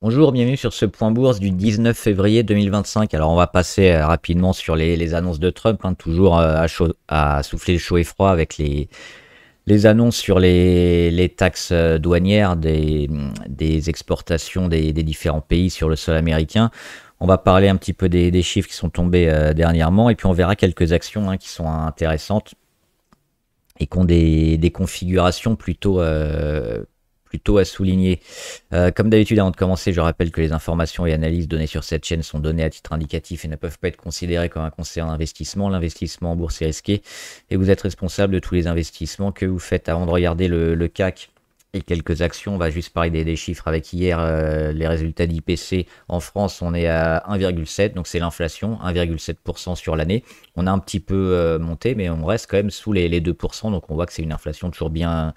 Bonjour, bienvenue sur ce point bourse du 19 février 2025. Alors on va passer rapidement sur les annonces de Trump, hein, toujours à souffler le chaud et froid avec les annonces sur les taxes douanières des exportations des différents pays sur le sol américain. On va parler un petit peu des chiffres qui sont tombés dernièrement et puis on verra quelques actions, hein, qui sont intéressantes et qui ont des configurations plutôt à souligner. Comme d'habitude, avant de commencer, je rappelle que les informations et analyses données sur cette chaîne sont données à titre indicatif et ne peuvent pas être considérées comme un conseil en investissement. L'investissement en bourse est risqué et vous êtes responsable de tous les investissements que vous faites. Avant de regarder le CAC et quelques actions, on va juste parler des chiffres avec hier, les résultats d'IPC en France. On est à 1,7, donc c'est l'inflation, 1,7% sur l'année. On a un petit peu monté, mais on reste quand même sous les 2%, donc on voit que c'est une inflation toujours bien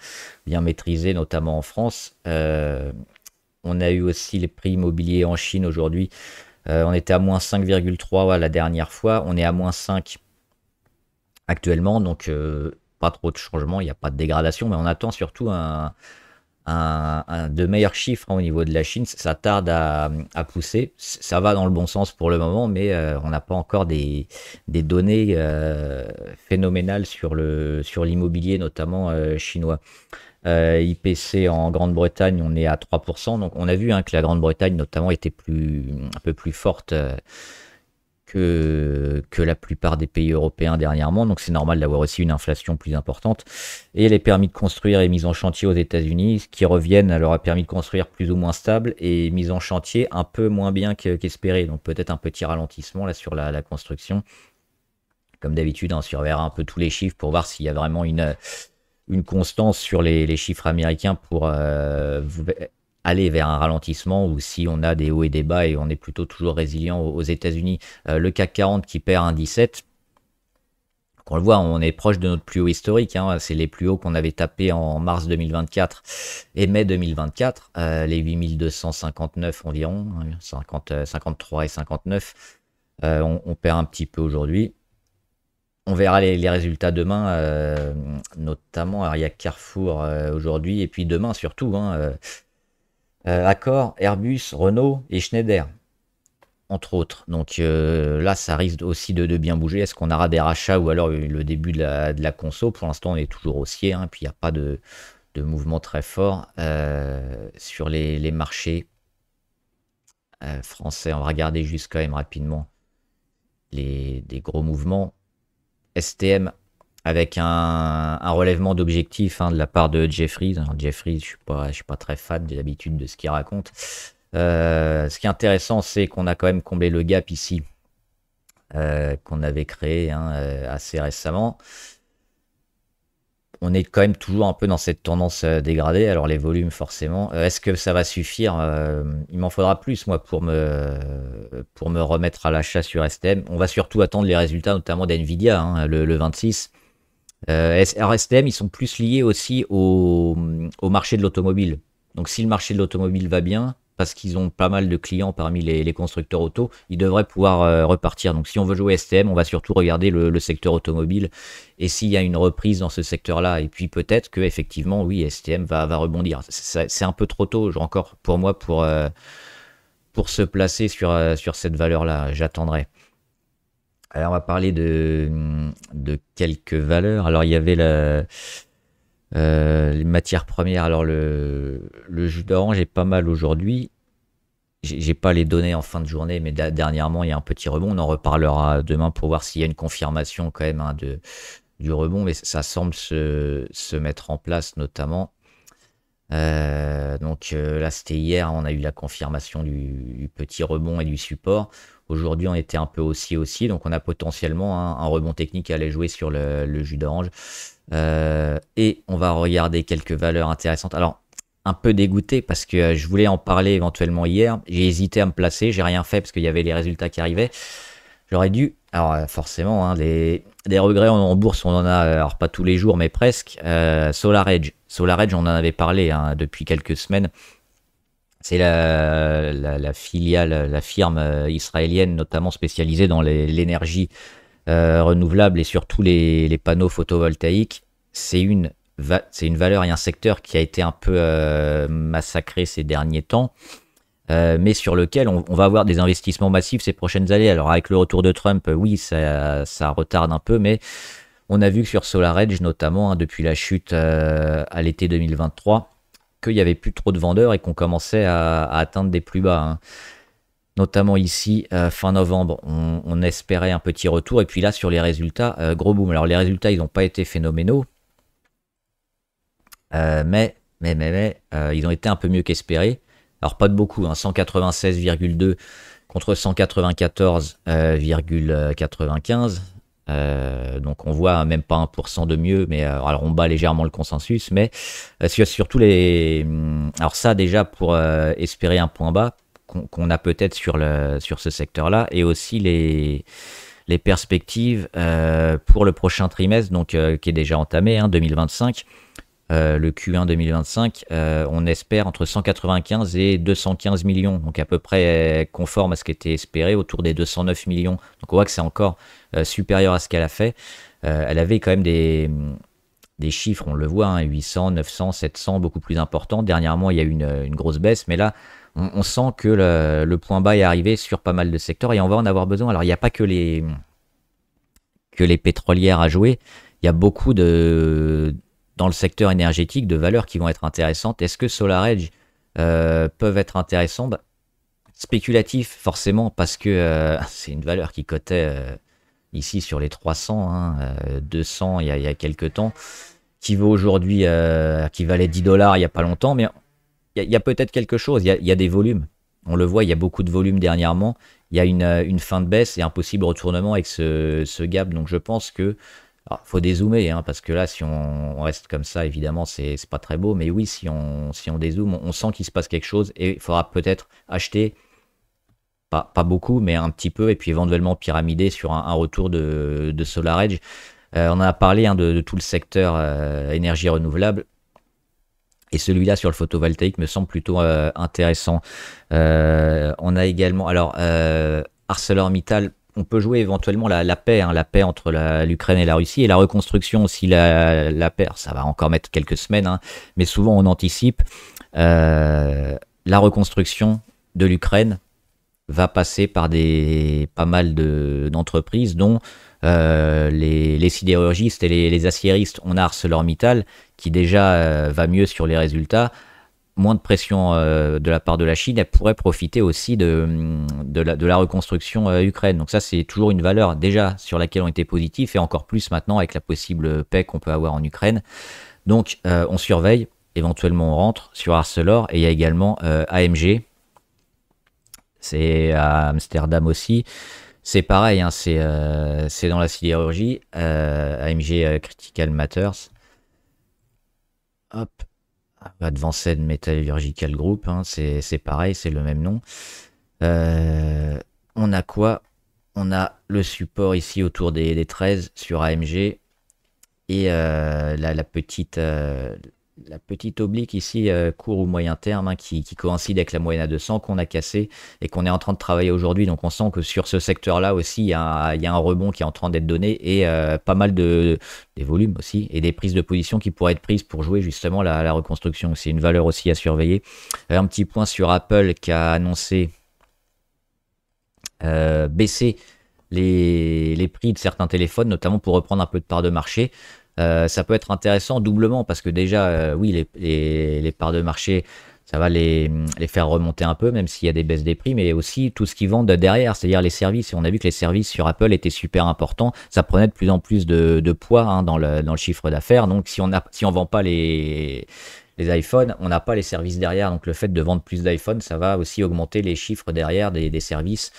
maîtrisée, notamment en France. On a eu aussi les prix immobiliers en Chine aujourd'hui. On était à moins 5,3 la dernière fois, on est à moins 5 actuellement, donc pas trop de changements, il n'y a pas de dégradation, mais on attend surtout de meilleurs chiffres, hein, au niveau de la Chine. Ça tarde à pousser. Ça va dans le bon sens pour le moment, mais on n'a pas encore des données phénoménales sur l'immobilier, notamment chinois. IPC en Grande-Bretagne, on est à 3%. Donc on a vu, hein, que la Grande-Bretagne notamment était un peu plus forte que la plupart des pays européens dernièrement, donc c'est normal d'avoir aussi une inflation plus importante. Et les permis de construire et mise en chantier aux États-Unis, qui reviennent à leur permis de construire plus ou moins stable et mise en chantier un peu moins bien qu'espéré, donc peut-être un petit ralentissement là sur la construction. Comme d'habitude, hein, on surveillera un peu tous les chiffres pour voir s'il y a vraiment une constance sur les chiffres américains pour aller vers un ralentissement, ou si on a des hauts et des bas et on est plutôt toujours résilient aux États-Unis. Le CAC 40 qui perd un 17. On le voit, on est proche de notre plus haut historique, hein. C'est les plus hauts qu'on avait tapés en mars 2024 et mai 2024, les 8259 environ, hein, 53 et 59. On perd un petit peu aujourd'hui. On verra les résultats demain, notamment. Alors, il y a Carrefour aujourd'hui, et puis demain surtout, hein, Accor, Airbus, Renault et Schneider, entre autres. Donc là, ça risque aussi de bien bouger. Est-ce qu'on aura des rachats ou alors le début de la conso? Pour l'instant, on est toujours haussier, hein, puis il n'y a pas de mouvement très fort sur les marchés français. On va regarder juste quand même rapidement des gros mouvements. STM avec un relèvement d'objectifs, hein, de la part de Jeffries. Alors, Jeffries, je suis pas très fan d'habitude de ce qu'il raconte. Ce qui est intéressant, c'est qu'on a quand même comblé le gap ici, qu'on avait créé, hein, assez récemment. On est quand même toujours un peu dans cette tendance dégradée. Alors les volumes, forcément. Est-ce que ça va suffire? Il m'en faudra plus, moi, pour me remettre à l'achat sur STM. On va surtout attendre les résultats, notamment d'NVIDIA, hein, le 26. Alors STM, ils sont plus liés aussi au marché de l'automobile. Donc si le marché de l'automobile va bien, parce qu'ils ont pas mal de clients parmi les constructeurs auto, ils devraient pouvoir repartir. Donc si on veut jouer STM, on va surtout regarder le secteur automobile et s'il y a une reprise dans ce secteur-là. Et puis peut-être que effectivement, oui, STM va rebondir. C'est un peu trop tôt encore pour moi pour se placer sur cette valeur-là. J'attendrai. Alors on va parler de quelques valeurs. Alors il y avait les matières premières. Alors le jus d'orange est pas mal aujourd'hui. J'ai pas les données en fin de journée, mais dernièrement il y a un petit rebond. On en reparlera demain pour voir s'il y a une confirmation quand même, hein, du rebond, mais ça semble se mettre en place notamment. Donc là c'était hier, on a eu la confirmation du petit rebond et du support. Aujourd'hui on était un peu haussier aussi, donc on a potentiellement, hein, un rebond technique à aller jouer sur le jus d'orange. Et on va regarder quelques valeurs intéressantes. Alors, un peu dégoûté parce que je voulais en parler éventuellement hier. J'ai hésité à me placer, j'ai rien fait parce qu'il y avait les résultats qui arrivaient. J'aurais dû. Alors, forcément, hein, des regrets en bourse, on en a, alors pas tous les jours, mais presque. SolarEdge. SolarEdge, on en avait parlé, hein, depuis quelques semaines. C'est la filiale, la firme israélienne, notamment spécialisée dans l'énergie renouvelable et surtout les panneaux photovoltaïques. C'est une valeur et un secteur qui a été un peu massacré ces derniers temps. mais sur lequel on va avoir des investissements massifs ces prochaines années. Alors avec le retour de Trump, oui, ça retarde un peu, mais on a vu que sur SolarEdge, notamment, hein, depuis la chute à l'été 2023, qu'il n'y avait plus trop de vendeurs et qu'on commençait à atteindre des plus bas, hein. Notamment ici, fin novembre, on espérait un petit retour. Et puis là, sur les résultats, gros boom. Alors les résultats, ils n'ont pas été phénoménaux, mais ils ont été un peu mieux qu'espérés. Alors pas de beaucoup, hein, 196,2 contre 194,95. Donc on voit même pas 1% de mieux, mais alors on bat légèrement le consensus, mais surtout les... Alors ça déjà pour espérer un point bas qu'on a peut-être sur ce secteur-là, et aussi les perspectives pour le prochain trimestre, donc qui est déjà entamé, hein, 2025. Le Q1 2025, on espère entre 195 et 215 millions, donc à peu près conforme à ce qui était espéré, autour des 209 millions. Donc on voit que c'est encore supérieur à ce qu'elle a fait. Elle avait quand même des chiffres, on le voit, hein, 800, 900, 700, beaucoup plus importants. Dernièrement, il y a eu une grosse baisse, mais là, on sent que le point bas est arrivé sur pas mal de secteurs et on va en avoir besoin. Alors il n'y a pas que les pétrolières à jouer, il y a beaucoup dans le secteur énergétique de valeurs qui vont être intéressantes. Est-ce que SolarEdge peuvent être intéressants? Spéculatif, forcément, parce que c'est une valeur qui cotait ici sur les 300, hein, 200 il y a quelques temps, qui vaut aujourd'hui, qui valait 10 dollars il n'y a pas longtemps, mais il y a peut-être quelque chose, il y a des volumes. On le voit, il y a beaucoup de volumes dernièrement. Il y a une fin de baisse et un possible retournement avec ce gap. Donc je pense que faut dézoomer, hein, parce que là, si on reste comme ça, évidemment, c'est pas très beau. Mais oui, si on dézoome, on sent qu'il se passe quelque chose et il faudra peut-être acheter, pas beaucoup, mais un petit peu, et puis éventuellement pyramider sur un retour de SolarEdge. On en a parlé, hein, de tout le secteur énergie renouvelable. Et celui-là sur le photovoltaïque me semble plutôt intéressant. On a également, alors, ArcelorMittal. On peut jouer éventuellement la paix, hein, la paix entre l'Ukraine et la Russie, et la reconstruction aussi, la paix. Alors, ça va encore mettre quelques semaines, hein, mais souvent on anticipe. La reconstruction de l'Ukraine va passer par pas mal d'entreprises, dont les sidérurgistes et les aciéristes. On a ArcelorMittal qui déjà va mieux sur les résultats. Moins de pression de la part de la Chine, elle pourrait profiter aussi de la reconstruction Ukraine. Donc ça, c'est toujours une valeur déjà sur laquelle on était positif, et encore plus maintenant avec la possible paix qu'on peut avoir en Ukraine. Donc on surveille, éventuellement on rentre sur Arcelor, et il y a également AMG. C'est à Amsterdam aussi. C'est pareil, hein, c'est dans la sidérurgie. AMG Critical Matters. Hop. Advanced Metallurgical Group, hein, c'est pareil, c'est le même nom. On a quoi? On a le support ici autour des 13 sur AMG, et la petite oblique ici, court ou moyen terme, hein, qui coïncide avec la moyenne à 200 qu'on a cassé et qu'on est en train de travailler aujourd'hui. Donc on sent que sur ce secteur-là aussi, il y a un rebond qui est en train d'être donné, et pas mal des volumes aussi, et des prises de position qui pourraient être prises pour jouer justement la reconstruction. C'est une valeur aussi à surveiller. Un petit point sur Apple qui a annoncé baisser les prix de certains téléphones, notamment pour reprendre un peu de part de marché. Ça peut être intéressant doublement, parce que déjà, oui, les parts de marché, ça va les faire remonter un peu, même s'il y a des baisses des prix, mais aussi tout ce qu'ils vendent derrière, c'est-à-dire les services. Et on a vu que les services sur Apple étaient super importants. Ça prenait de plus en plus de poids, hein, dans le chiffre d'affaires. Donc si on vend pas les iPhones, on n'a pas les services derrière. Donc le fait de vendre plus d'iPhones, ça va aussi augmenter les chiffres derrière des services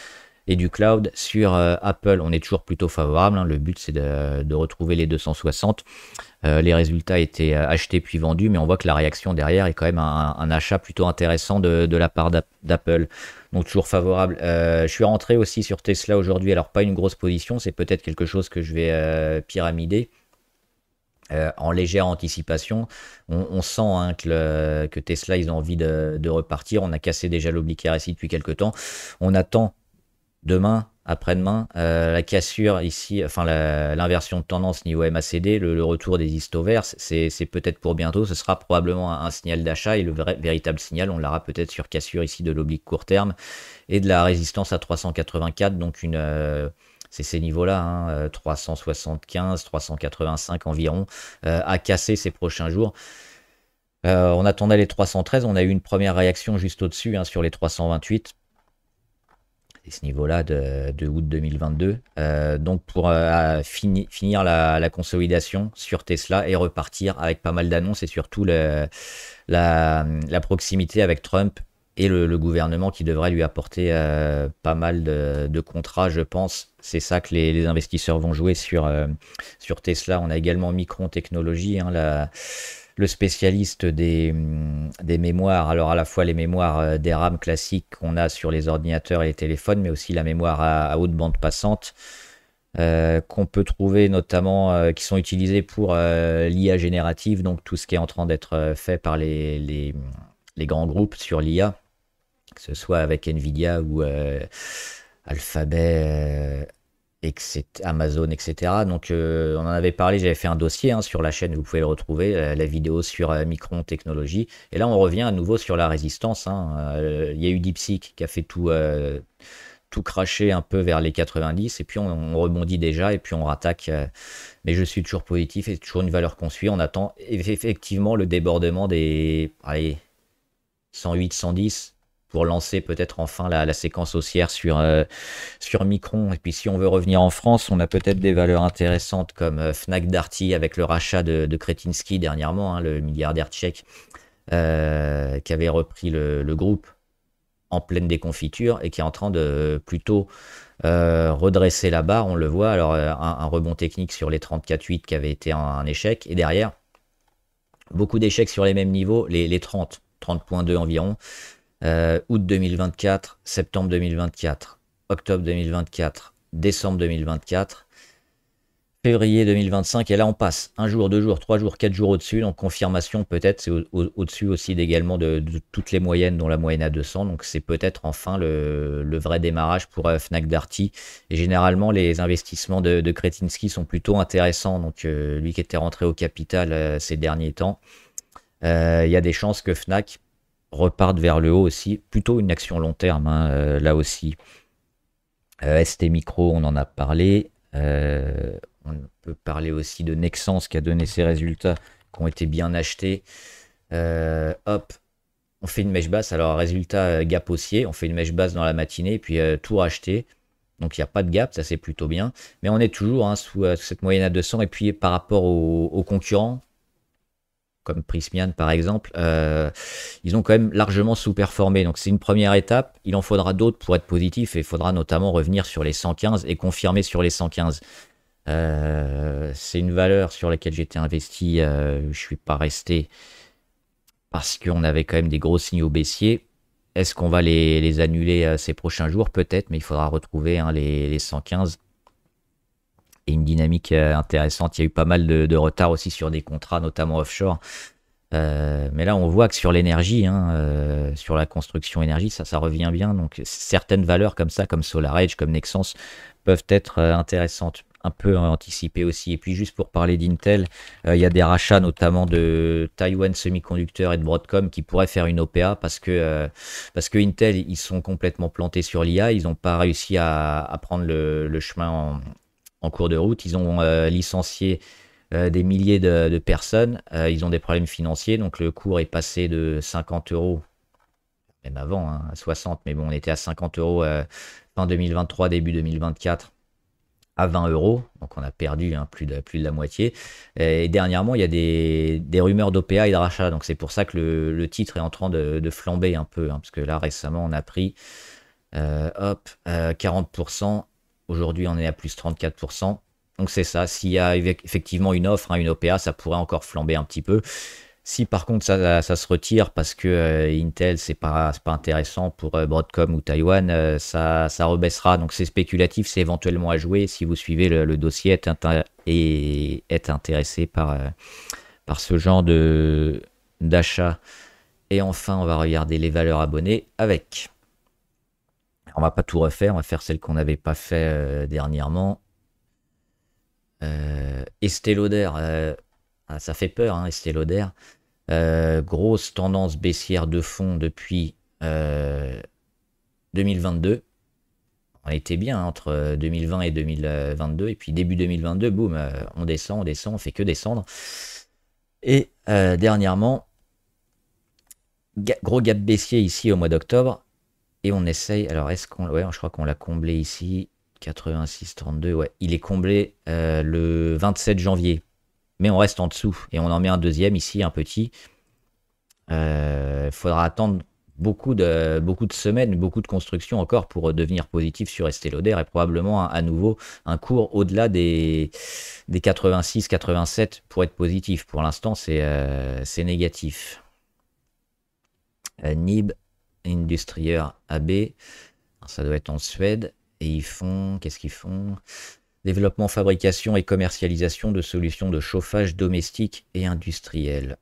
et du cloud sur Apple. On est toujours plutôt favorable, hein. Le but, c'est de retrouver les 260. Les résultats étaient achetés puis vendus, mais on voit que la réaction derrière est quand même un achat plutôt intéressant de la part d'Apple. Donc toujours favorable. Je suis rentré aussi sur Tesla aujourd'hui. Alors pas une grosse position, c'est peut-être quelque chose que je vais pyramider. En légère anticipation. On sent, hein, que Tesla, ils ont envie de repartir. On a cassé déjà l'oblique RSI depuis quelques temps. On attend demain, après-demain, la cassure ici, enfin l'inversion de tendance niveau MACD, le retour des histogrammes, c'est peut-être pour bientôt, ce sera probablement un signal d'achat et le véritable signal, on l'aura peut-être sur cassure ici de l'oblique court terme et de la résistance à 384, donc c'est ces niveaux-là, hein, 375, 385 environ, à casser ces prochains jours. On attendait les 313, on a eu une première réaction juste au-dessus, hein, sur les 328. C'est ce niveau-là de août 2022. Donc pour finir la consolidation sur Tesla et repartir avec pas mal d'annonces et surtout la proximité avec Trump et le gouvernement qui devrait lui apporter pas mal de contrats, je pense. C'est ça que les investisseurs vont jouer sur Tesla. On a également Micron Technology, hein, le spécialiste des mémoires, alors à la fois les mémoires des RAM classiques qu'on a sur les ordinateurs et les téléphones, mais aussi la mémoire à haute bande passante, qu'on peut trouver notamment, qui sont utilisés pour l'IA générative, donc tout ce qui est en train d'être fait par les grands groupes sur l'IA, que ce soit avec Nvidia ou Alphabet, Amazon, etc. Donc on en avait parlé, j'avais fait un dossier, hein, sur la chaîne, vous pouvez le retrouver, la vidéo sur Micron Technology. Et là on revient à nouveau sur la résistance, hein. Il y a eu DeepSeek qui a fait tout cracher un peu vers les 90, et puis on rebondit déjà, et puis on rattaque. Mais je suis toujours positif, et toujours une valeur qu'on suit. On attend effectivement le débordement des 108, 110 pour lancer peut-être enfin la séquence haussière sur Micron. Et puis si on veut revenir en France, on a peut-être des valeurs intéressantes comme Fnac Darty avec le rachat de Kretinsky dernièrement, hein, le milliardaire tchèque, qui avait repris le groupe en pleine déconfiture et qui est en train de plutôt redresser la barre, on le voit. Alors un rebond technique sur les 34,8 qui avait été un échec, et derrière beaucoup d'échecs sur les mêmes niveaux, les 30.2 environ. Août 2024, septembre 2024, octobre 2024, décembre 2024, février 2025, et là on passe 1 jour, 2 jours, 3 jours, 4 jours au-dessus, donc confirmation peut-être, c'est au-dessus aussi également de toutes les moyennes, dont la moyenne à 200, donc c'est peut-être enfin le vrai démarrage pour Fnac Darty. Et généralement les investissements de Kretinsky sont plutôt intéressants, donc lui qui était rentré au capital ces derniers temps, il y a des chances que Fnac repartent vers le haut aussi, plutôt une action long terme, hein, là aussi. ST Micro, on en a parlé. On peut parler aussi de Nexans qui a donné ses résultats, qui ont été bien achetés. Hop, on fait une mèche basse. Alors, résultat gap haussier, on fait une mèche basse dans la matinée, et puis tout racheté. Donc, il n'y a pas de gap, ça c'est plutôt bien. Mais on est toujours, hein, sous cette moyenne à 200. Et puis, par rapport aux concurrents, comme Prismian par exemple, ils ont quand même largement sous-performé. Donc c'est une première étape, il en faudra d'autres pour être positif, et il faudra notamment revenir sur les 115 et confirmer sur les 115. C'est une valeur sur laquelle j'étais investi, je ne suis pas resté parce qu'on avait quand même des gros signaux baissiers. Est-ce qu'on va les annuler ces prochains jours? Peut-être, mais il faudra retrouver, hein, les 115. Et une dynamique intéressante. Il y a eu pas mal de retard aussi sur des contrats, notamment offshore. Mais là, on voit que sur l'énergie, hein, sur la construction énergie, ça revient bien. Donc, certaines valeurs comme ça, comme SolarEdge, comme Nexans, peuvent être intéressantes, un peu anticipées aussi. Et puis, juste pour parler d'Intel, il y a des rachats, notamment de Taiwan Semiconductor et de Broadcom, qui pourraient faire une OPA parce que Intel, ils sont complètement plantés sur l'IA. Ils n'ont pas réussi à prendre le chemin en cours de route. Ils ont licencié des milliers de personnes. Ils ont des problèmes financiers, donc le cours est passé de 50 euros, même avant, hein, à 60, mais bon, on était à 50 euros fin 2023, début 2024, à 20 euros, donc on a perdu, hein, plus de la moitié. Et dernièrement, il y a des rumeurs d'OPA et de rachat, donc c'est pour ça que le titre est en train de flamber un peu, hein, parce que là, récemment, on a pris 40%. Aujourd'hui, on est à plus 34%. Donc c'est ça. S'il y a effectivement une offre, hein, une OPA, ça pourrait encore flamber un petit peu. Si par contre ça se retire parce que Intel, c'est pas intéressant pour Broadcom ou Taïwan, ça rebaissera. Donc c'est spéculatif, c'est éventuellement à jouer. Si vous suivez le dossier et êtes intéressé par ce genre d'achat. Et enfin, on va regarder les valeurs abonnées avec On va pas tout refaire, on va faire celle qu'on n'avait pas fait dernièrement. Estée Lauder, ça fait peur, hein, Estée Lauder. Grosse tendance baissière de fond depuis 2022. On était bien hein, entre 2020 et 2022. Et puis début 2022, boum, on descend, on fait que descendre. Et dernièrement, gros gap baissier ici au mois d'octobre. Et on essaye, alors est-ce qu'on... Ouais, je crois qu'on l'a comblé ici. 86,32, ouais. Il est comblé le 27 janvier. Mais on reste en dessous. Et on en met un deuxième ici, un petit. Faudra attendre beaucoup de semaines, beaucoup de construction encore pour devenir positif sur Estée Lauder et probablement à nouveau un cours au-delà des 86, 87 pour être positif. Pour l'instant, c'est négatif. NIB, Industrier AB, ça doit être en Suède. Et ils font, qu'est-ce qu'ils font? Développement, fabrication et commercialisation de solutions de chauffage domestique et industriel.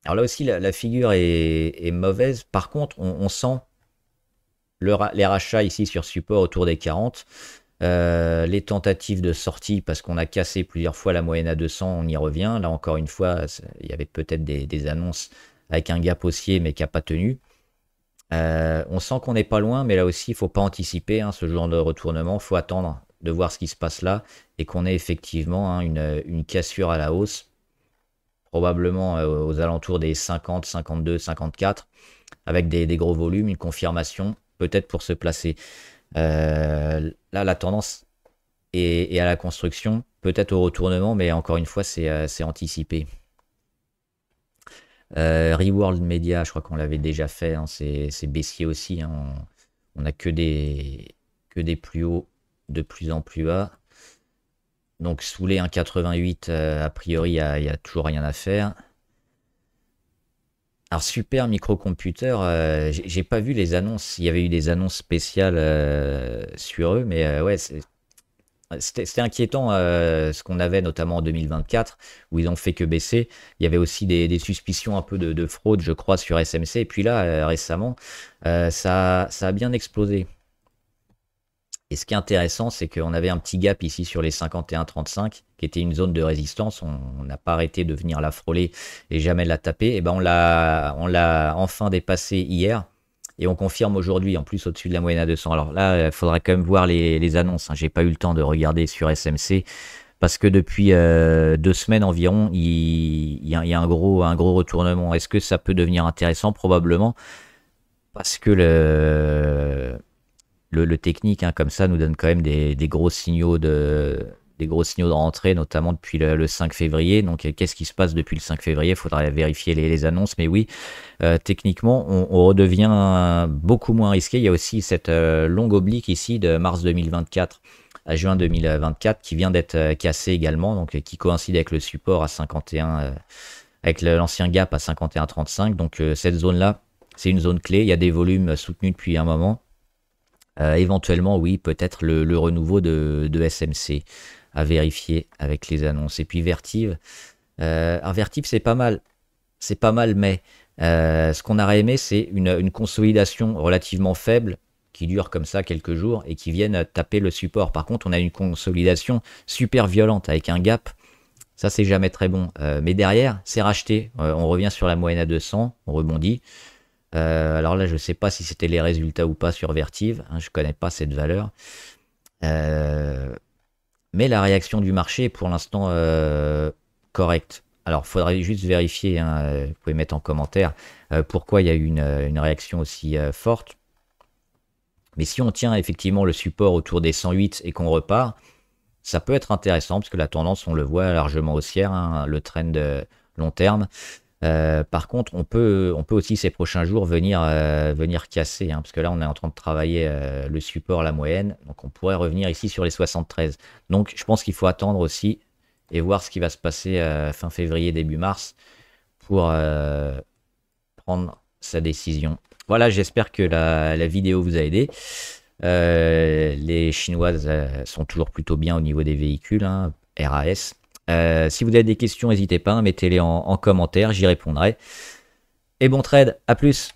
Alors là aussi, la figure est mauvaise. Par contre, on sent les rachats ici sur support autour des 40. Les tentatives de sortie, parce qu'on a cassé plusieurs fois la moyenne à 200, on y revient. Là, encore une fois, il y avait peut-être des annonces avec un gap haussier, mais qui n'a pas tenu. On sent qu'on n'est pas loin, mais là aussi, il ne faut pas anticiper hein, ce genre de retournement. Il faut attendre de voir ce qui se passe là et qu'on ait effectivement hein, une cassure à la hausse, probablement aux alentours des 50, 52, 54, avec des gros volumes, une confirmation, peut-être pour se placer. Là, la tendance est à la construction, peut-être au retournement, mais encore une fois, c'est anticipé. Reworld Media, je crois qu'on l'avait déjà fait, hein, c'est baissier aussi. Hein, on n'a que des plus hauts de plus en plus bas. Donc sous les 1,88, a priori, il n'y a toujours rien à faire. Alors Super Microcomputer, j'ai pas vu les annonces. Il y avait eu des annonces spéciales sur eux, mais ouais, c'était inquiétant ce qu'on avait notamment en 2024 où ils ont fait que baisser. Il y avait aussi des suspicions un peu de fraude, je crois, sur SMC. Et puis là, récemment, ça a bien explosé. Et ce qui est intéressant, c'est qu'on avait un petit gap ici sur les 51,35 qui était une zone de résistance. On n'a pas arrêté de venir la frôler et jamais la taper. Et ben on l'a enfin dépassé hier. Et on confirme aujourd'hui, en plus au-dessus de la moyenne à 200. Alors là, il faudrait quand même voir les annonces. Hein. J'ai pas eu le temps de regarder sur SMC parce que depuis 2 semaines environ, il y a un gros retournement. Est-ce que ça peut devenir intéressant? Probablement. Parce que le technique, hein, comme ça, nous donne quand même des gros signaux de rentrée, notamment depuis le 5 février. Donc, qu'est-ce qui se passe depuis le 5 février? Il faudra vérifier les annonces. Mais oui, techniquement, on redevient beaucoup moins risqué. Il y a aussi cette longue oblique ici de mars 2024 à juin 2024 qui vient d'être cassée également, donc qui coïncide avec le support à 51, avec l'ancien gap à 51,35. Donc, cette zone-là, c'est une zone clé. Il y a des volumes soutenus depuis un moment. Éventuellement, oui, peut-être le renouveau de SMC à vérifier avec les annonces. Et puis Vertiv, alors Vertiv c'est pas mal, mais ce qu'on aurait aimé, c'est une consolidation relativement faible qui dure comme ça quelques jours et qui vienne taper le support. Par contre, on a une consolidation super violente avec un gap. Ça, c'est jamais très bon. Mais derrière, c'est racheté. On revient sur la moyenne à 200, on rebondit. Alors là, je ne sais pas si c'était les résultats ou pas sur Vertiv. Hein, je ne connais pas cette valeur. Mais la réaction du marché est pour l'instant correcte. Alors, il faudrait juste vérifier. Hein, vous pouvez mettre en commentaire pourquoi il y a eu une réaction aussi forte. Mais si on tient effectivement le support autour des 108 et qu'on repart, ça peut être intéressant parce que la tendance, on le voit, largement haussière, hein, le trend long terme. Par contre, on peut aussi ces prochains jours venir casser, hein, parce que là, on est en train de travailler le support, la moyenne. Donc, on pourrait revenir ici sur les 73. Donc, je pense qu'il faut attendre aussi et voir ce qui va se passer fin février, début mars pour prendre sa décision. Voilà, j'espère que la vidéo vous a aidé. Les Chinoises sont toujours plutôt bien au niveau des véhicules, hein, RAS. Si vous avez des questions, n'hésitez pas, mettez-les en commentaire, j'y répondrai. Et bon trade, à plus!